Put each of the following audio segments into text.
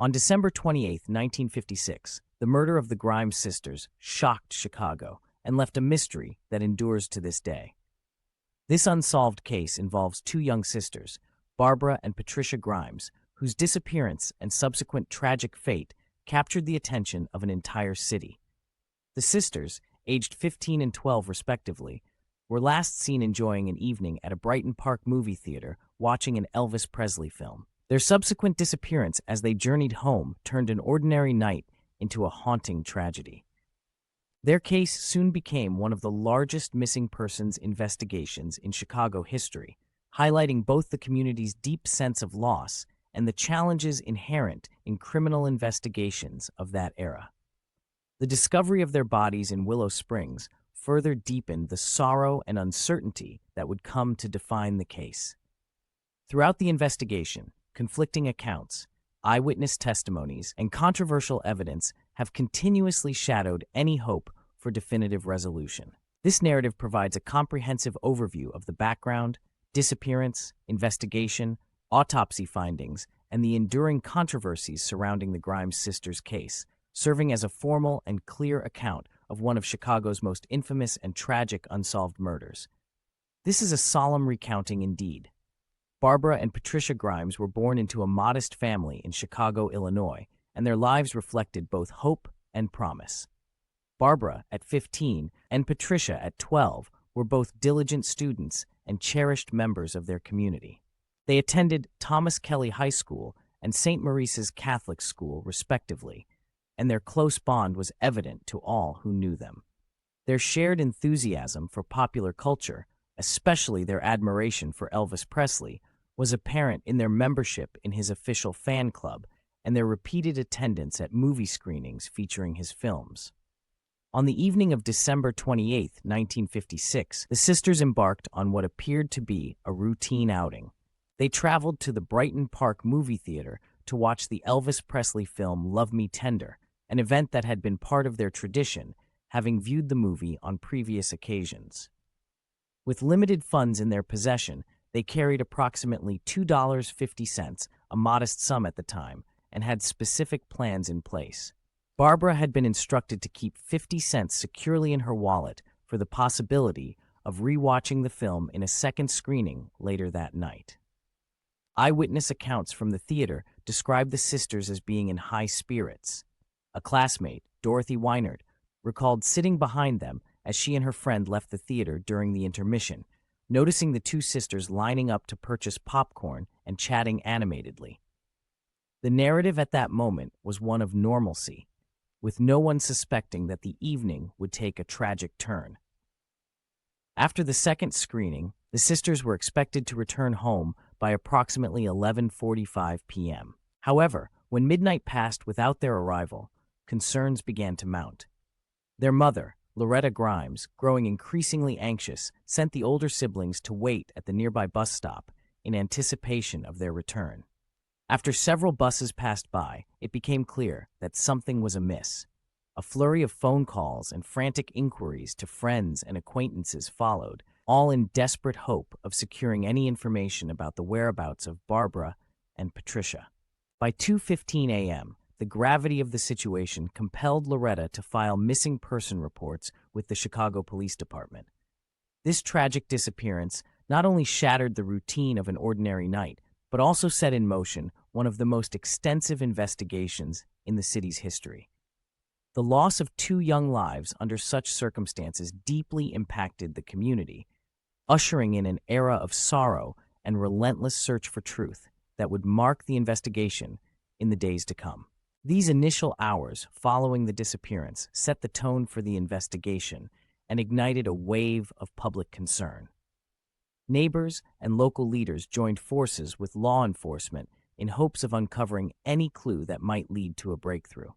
On December 28, 1956, the murder of the Grimes sisters shocked Chicago and left a mystery that endures to this day. This unsolved case involves two young sisters, Barbara and Patricia Grimes, whose disappearance and subsequent tragic fate captured the attention of an entire city. The sisters, aged 15 and 12 respectively, were last seen enjoying an evening at a Brighton Park movie theater watching an Elvis Presley film. Their subsequent disappearance as they journeyed home turned an ordinary night into a haunting tragedy. Their case soon became one of the largest missing persons investigations in Chicago history, highlighting both the community's deep sense of loss and the challenges inherent in criminal investigations of that era. The discovery of their bodies in Willow Springs further deepened the sorrow and uncertainty that would come to define the case. Throughout the investigation, conflicting accounts, eyewitness testimonies, and controversial evidence have continuously shadowed any hope for definitive resolution. This narrative provides a comprehensive overview of the background, disappearance, investigation, autopsy findings, and the enduring controversies surrounding the Grimes sisters' case, serving as a formal and clear account of one of Chicago's most infamous and tragic unsolved murders. This is a solemn recounting indeed. Barbara and Patricia Grimes were born into a modest family in Chicago, Illinois, and their lives reflected both hope and promise. Barbara, at 15, and Patricia, at 12, were both diligent students and cherished members of their community. They attended Thomas Kelly High School and St. Maurice's Catholic School, respectively, and their close bond was evident to all who knew them. Their shared enthusiasm for popular culture, especially their admiration for Elvis Presley, was apparent in their membership in his official fan club and their repeated attendance at movie screenings featuring his films. On the evening of December 28, 1956, the sisters embarked on what appeared to be a routine outing. They traveled to the Brighton Park movie theater to watch the Elvis Presley film Love Me Tender, an event that had been part of their tradition, having viewed the movie on previous occasions. With limited funds in their possession, they carried approximately $2.50, a modest sum at the time, and had specific plans in place. Barbara had been instructed to keep 50 cents securely in her wallet for the possibility of rewatching the film in a second screening later that night. Eyewitness accounts from the theater describe the sisters as being in high spirits. A classmate, Dorothy Weinert, recalled sitting behind them as she and her friend left the theater during the intermission, noticing the two sisters lining up to purchase popcorn and chatting animatedly. The narrative at that moment was one of normalcy, with no one suspecting that the evening would take a tragic turn. After the second screening, the sisters were expected to return home by approximately 11:45 p.m. However, when midnight passed without their arrival, concerns began to mount. Their mother, Loretta Grimes, growing increasingly anxious, sent the older siblings to wait at the nearby bus stop in anticipation of their return. After several buses passed by, it became clear that something was amiss. A flurry of phone calls and frantic inquiries to friends and acquaintances followed, all in desperate hope of securing any information about the whereabouts of Barbara and Patricia. By 2:15 a.m., the gravity of the situation compelled Loretta to file missing person reports with the Chicago Police Department. This tragic disappearance not only shattered the routine of an ordinary night, but also set in motion one of the most extensive investigations in the city's history. The loss of two young lives under such circumstances deeply impacted the community, ushering in an era of sorrow and relentless search for truth that would mark the investigation in the days to come. These initial hours following the disappearance set the tone for the investigation and ignited a wave of public concern. Neighbors and local leaders joined forces with law enforcement in hopes of uncovering any clue that might lead to a breakthrough.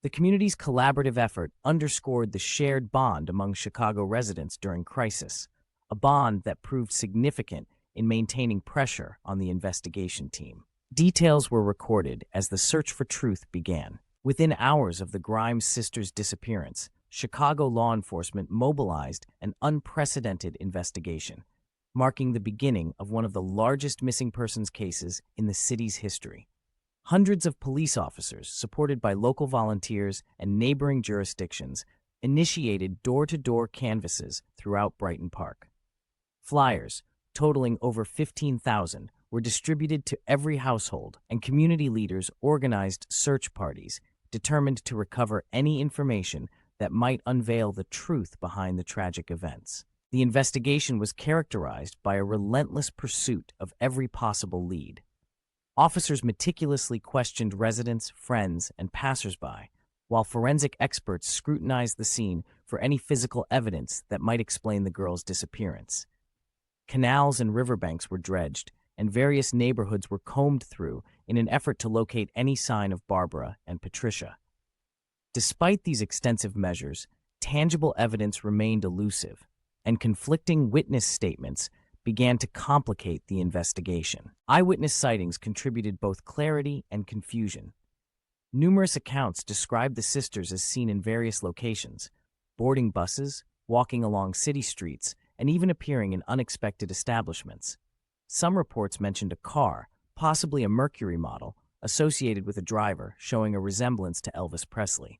The community's collaborative effort underscored the shared bond among Chicago residents during crisis, a bond that proved significant in maintaining pressure on the investigation team. Details were recorded as the search for truth began. Within hours of the Grimes sisters' disappearance, Chicago law enforcement mobilized an unprecedented investigation, marking the beginning of one of the largest missing persons cases in the city's history. Hundreds of police officers, supported by local volunteers and neighboring jurisdictions, initiated door-to-door canvasses throughout Brighton Park. Flyers, totaling over 15,000, were distributed to every household, and community leaders organized search parties determined to recover any information that might unveil the truth behind the tragic events. The investigation was characterized by a relentless pursuit of every possible lead. Officers meticulously questioned residents, friends, and passersby, while forensic experts scrutinized the scene for any physical evidence that might explain the girl's disappearance. Canals and riverbanks were dredged, and various neighborhoods were combed through in an effort to locate any sign of Barbara and Patricia. Despite these extensive measures, tangible evidence remained elusive, and conflicting witness statements began to complicate the investigation. Eyewitness sightings contributed both clarity and confusion. Numerous accounts described the sisters as seen in various locations, boarding buses, walking along city streets, and even appearing in unexpected establishments. Some reports mentioned a car, possibly a Mercury model, associated with a driver showing a resemblance to Elvis Presley.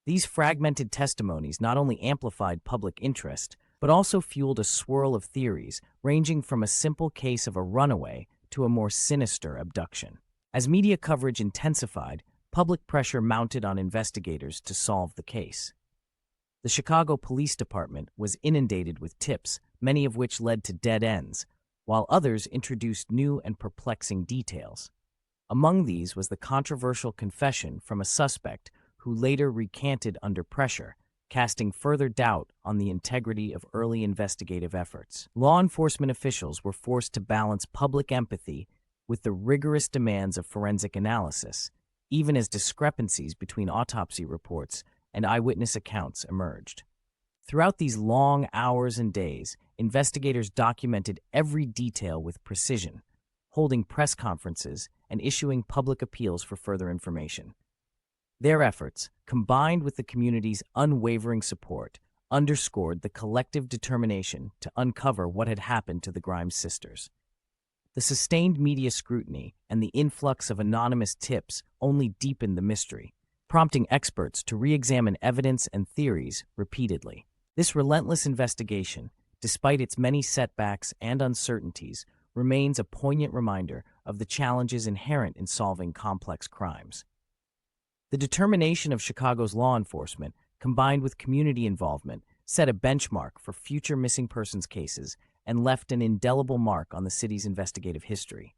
These fragmented testimonies not only amplified public interest, but also fueled a swirl of theories ranging from a simple case of a runaway to a more sinister abduction. As media coverage intensified, public pressure mounted on investigators to solve the case. The Chicago Police Department was inundated with tips, many of which led to dead ends, while others introduced new and perplexing details. Among these was the controversial confession from a suspect who later recanted under pressure, casting further doubt on the integrity of early investigative efforts. Law enforcement officials were forced to balance public empathy with the rigorous demands of forensic analysis, even as discrepancies between autopsy reports and eyewitness accounts emerged. Throughout these long hours and days, investigators documented every detail with precision, holding press conferences and issuing public appeals for further information. Their efforts, combined with the community's unwavering support, underscored the collective determination to uncover what had happened to the Grimes sisters. The sustained media scrutiny and the influx of anonymous tips only deepened the mystery, prompting experts to re-examine evidence and theories repeatedly. This relentless investigation, despite its many setbacks and uncertainties, remains a poignant reminder of the challenges inherent in solving complex crimes. The determination of Chicago's law enforcement, combined with community involvement, set a benchmark for future missing persons cases and left an indelible mark on the city's investigative history.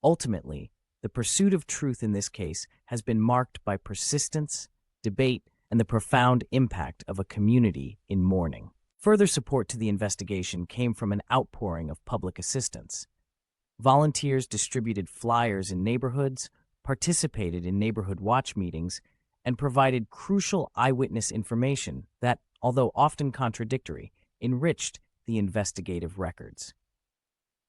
Ultimately, the pursuit of truth in this case has been marked by persistence, debate, and the profound impact of a community in mourning. Further support to the investigation came from an outpouring of public assistance. Volunteers distributed flyers in neighborhoods, participated in neighborhood watch meetings, and provided crucial eyewitness information that, although often contradictory, enriched the investigative records.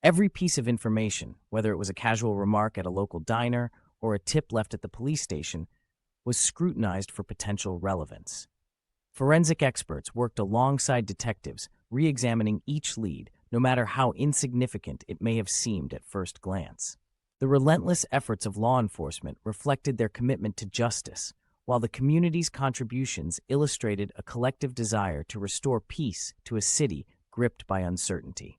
Every piece of information, whether it was a casual remark at a local diner or a tip left at the police station, was scrutinized for potential relevance. Forensic experts worked alongside detectives, re-examining each lead, no matter how insignificant it may have seemed at first glance. The relentless efforts of law enforcement reflected their commitment to justice, while the community's contributions illustrated a collective desire to restore peace to a city gripped by uncertainty.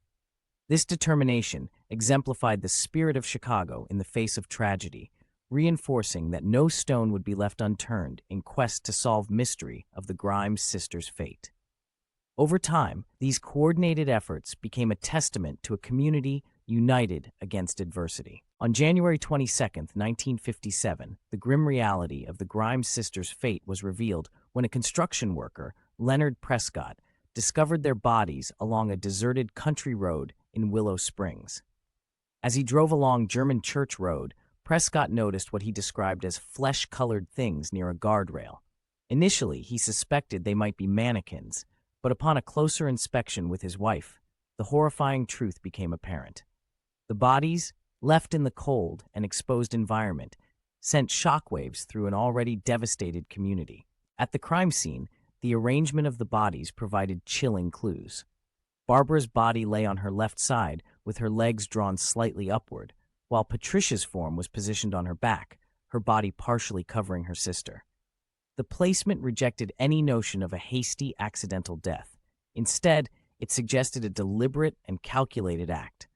This determination exemplified the spirit of Chicago in the face of tragedy, reinforcing that no stone would be left unturned in quest to solve mystery of the Grimes sisters' fate. Over time, these coordinated efforts became a testament to a community united against adversity. On January 22, 1957, the grim reality of the Grimes sisters' fate was revealed when a construction worker, Leonard Prescott, discovered their bodies along a deserted country road in Willow Springs. As he drove along German Church Road, Prescott noticed what he described as flesh-colored things near a guardrail. Initially, he suspected they might be mannequins, but upon a closer inspection with his wife, the horrifying truth became apparent. The bodies, left in the cold and exposed environment, sent shockwaves through an already devastated community. At the crime scene, the arrangement of the bodies provided chilling clues. Barbara's body lay on her left side with her legs drawn slightly upward, while Patricia's form was positioned on her back, her body partially covering her sister. The placement rejected any notion of a hasty, accidental death. Instead, it suggested a deliberate and calculated act.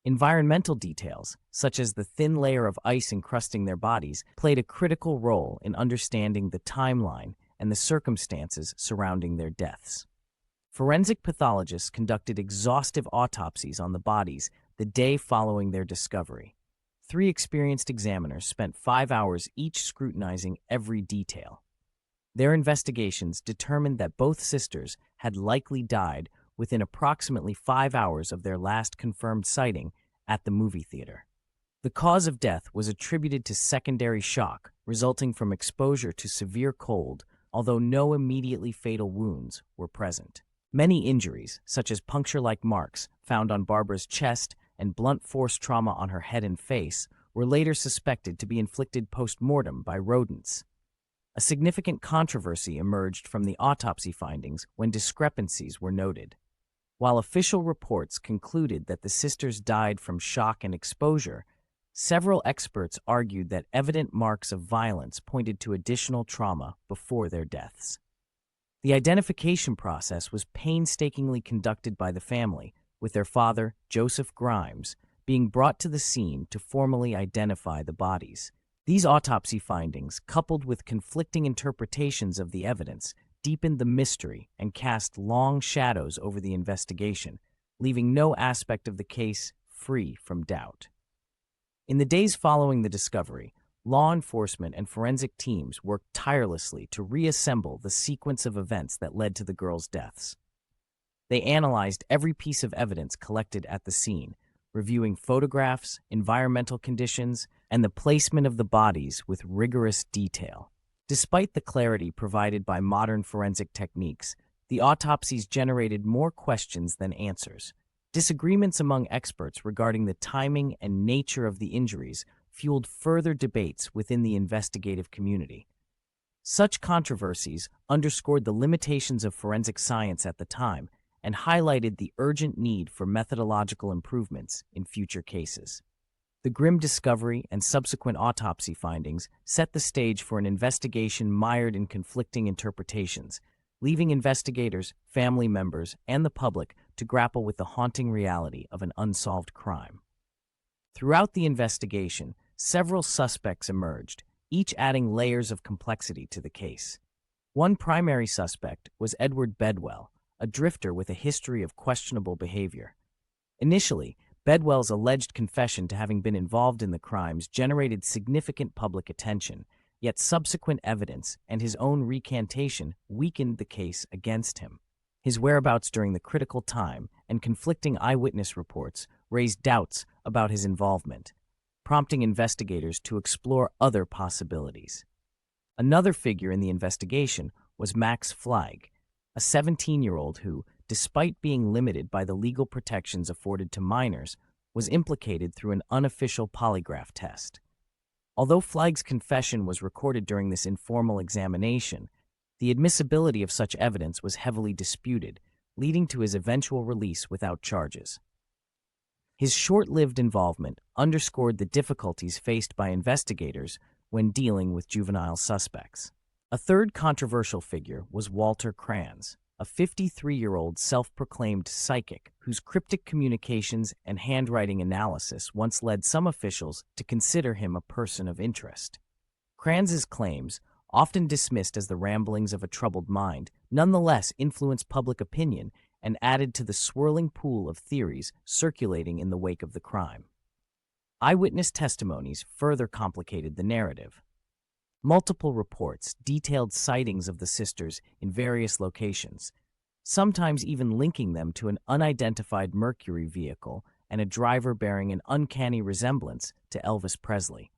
Environmental details, such as the thin layer of ice encrusting their bodies, played a critical role in understanding the timeline and the circumstances surrounding their deaths. Forensic pathologists conducted exhaustive autopsies on the bodies the day following their discovery. 3 experienced examiners spent 5 hours each scrutinizing every detail. Their investigations determined that both sisters had likely died within approximately 5 hours of their last confirmed sighting at the movie theater. The cause of death was attributed to secondary shock resulting from exposure to severe cold, although no immediately fatal wounds were present. Many injuries, such as puncture-like marks found on Barbara's chest and blunt force trauma on her head and face, were later suspected to be inflicted post-mortem by rodents. A significant controversy emerged from the autopsy findings when discrepancies were noted. While official reports concluded that the sisters died from shock and exposure, several experts argued that evident marks of violence pointed to additional trauma before their deaths. The identification process was painstakingly conducted by the family, with their father, Joseph Grimes, being brought to the scene to formally identify the bodies. These autopsy findings, coupled with conflicting interpretations of the evidence, deepened the mystery and cast long shadows over the investigation, leaving no aspect of the case free from doubt. In the days following the discovery, law enforcement and forensic teams worked tirelessly to reassemble the sequence of events that led to the girls' deaths. They analyzed every piece of evidence collected at the scene, reviewing photographs, environmental conditions, and the placement of the bodies with rigorous detail. Despite the clarity provided by modern forensic techniques, the autopsies generated more questions than answers. Disagreements among experts regarding the timing and nature of the injuries fueled further debates within the investigative community. Such controversies underscored the limitations of forensic science at the time and highlighted the urgent need for methodological improvements in future cases. The grim discovery and subsequent autopsy findings set the stage for an investigation mired in conflicting interpretations, leaving investigators, family members, and the public to grapple with the haunting reality of an unsolved crime. Throughout the investigation, several suspects emerged, each adding layers of complexity to the case. One primary suspect was Edward Bedwell, a drifter with a history of questionable behavior. Initially, Bedwell's alleged confession to having been involved in the crimes generated significant public attention, yet subsequent evidence and his own recantation weakened the case against him. His whereabouts during the critical time and conflicting eyewitness reports raised doubts about his involvement, prompting investigators to explore other possibilities. Another figure in the investigation was Max Fleig, a 17-year-old who, despite being limited by the legal protections afforded to minors, was implicated through an unofficial polygraph test. Although Fleig's confession was recorded during this informal examination, the admissibility of such evidence was heavily disputed, leading to his eventual release without charges. His short-lived involvement underscored the difficulties faced by investigators when dealing with juvenile suspects. A third controversial figure was Walter Kranz, a 53-year-old self-proclaimed psychic whose cryptic communications and handwriting analysis once led some officials to consider him a person of interest. Kranz's claims, often dismissed as the ramblings of a troubled mind, nonetheless influenced public opinion and added to the swirling pool of theories circulating in the wake of the crime. Eyewitness testimonies further complicated the narrative. Multiple reports detailed sightings of the sisters in various locations, sometimes even linking them to an unidentified Mercury vehicle and a driver bearing an uncanny resemblance to Elvis Presley.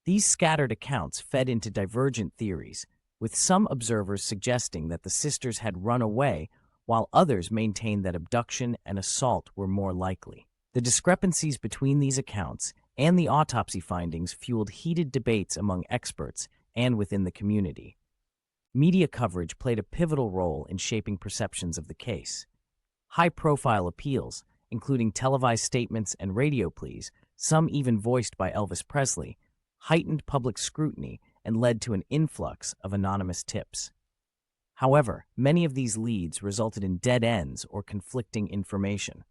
These scattered accounts fed into divergent theories, with some observers suggesting that the sisters had run away, while others maintained that abduction and assault were more likely. The discrepancies between these accounts and the autopsy findings fueled heated debates among experts and within the community. Media coverage played a pivotal role in shaping perceptions of the case. High-profile appeals, including televised statements and radio pleas, some even voiced by Elvis Presley, heightened public scrutiny and led to an influx of anonymous tips. However, many of these leads resulted in dead ends or conflicting information.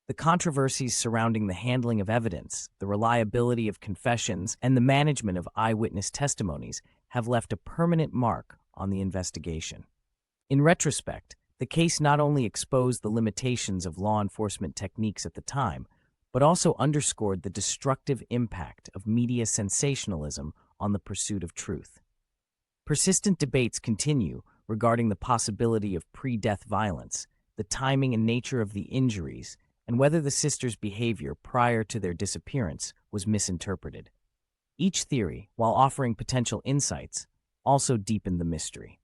The controversies surrounding the handling of evidence, the reliability of confessions, and the management of eyewitness testimonies have left a permanent mark on the investigation. In retrospect, the case not only exposed the limitations of law enforcement techniques at the time, but also underscored the destructive impact of media sensationalism on the pursuit of truth. Persistent debates continue regarding the possibility of pre-death violence, the timing and nature of the injuries, and whether the sisters' behavior prior to their disappearance was misinterpreted. Each theory, while offering potential insights, also deepened the mystery.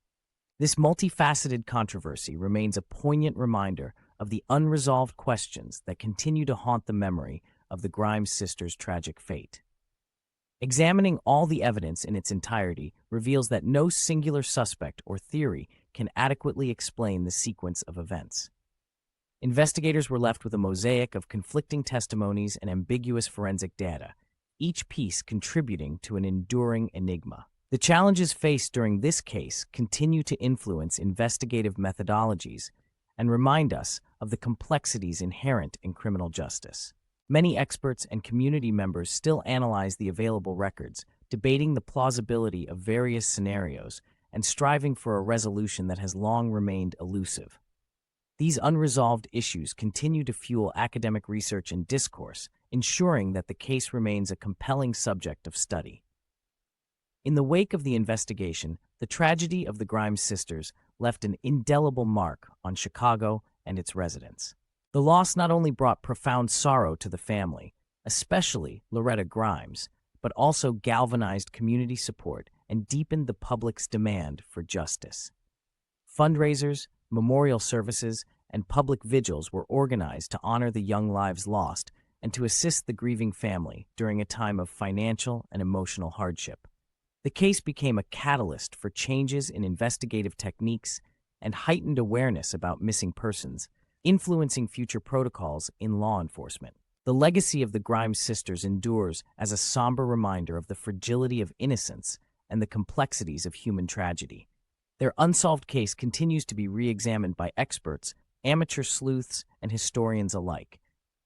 This multifaceted controversy remains a poignant reminder of the unresolved questions that continue to haunt the memory of the Grimes sisters' tragic fate. Examining all the evidence in its entirety reveals that no singular suspect or theory can adequately explain the sequence of events. Investigators were left with a mosaic of conflicting testimonies and ambiguous forensic data, each piece contributing to an enduring enigma. The challenges faced during this case continue to influence investigative methodologies and remind us of the complexities inherent in criminal justice. Many experts and community members still analyze the available records, debating the plausibility of various scenarios and striving for a resolution that has long remained elusive. These unresolved issues continue to fuel academic research and discourse, ensuring that the case remains a compelling subject of study. In the wake of the investigation, the tragedy of the Grimes sisters left an indelible mark on Chicago and its residents. The loss not only brought profound sorrow to the family, especially Loretta Grimes, but also galvanized community support and deepened the public's demand for justice. Fundraisers, memorial services, and public vigils were organized to honor the young lives lost and to assist the grieving family during a time of financial and emotional hardship. The case became a catalyst for changes in investigative techniques and heightened awareness about missing persons, influencing future protocols in law enforcement. The legacy of the Grimes sisters endures as a somber reminder of the fragility of innocence and the complexities of human tragedy. Their unsolved case continues to be re-examined by experts, amateur sleuths, and historians alike.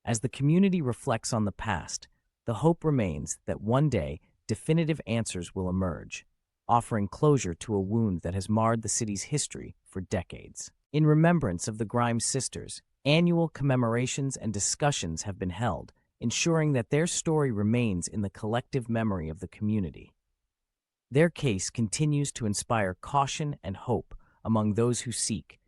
As the community reflects on the past, the hope remains that one day definitive answers will emerge, offering closure to a wound that has marred the city's history for decades. In remembrance of the Grimes sisters, annual commemorations and discussions have been held, ensuring that their story remains in the collective memory of the community. Their case continues to inspire caution and hope among those who seek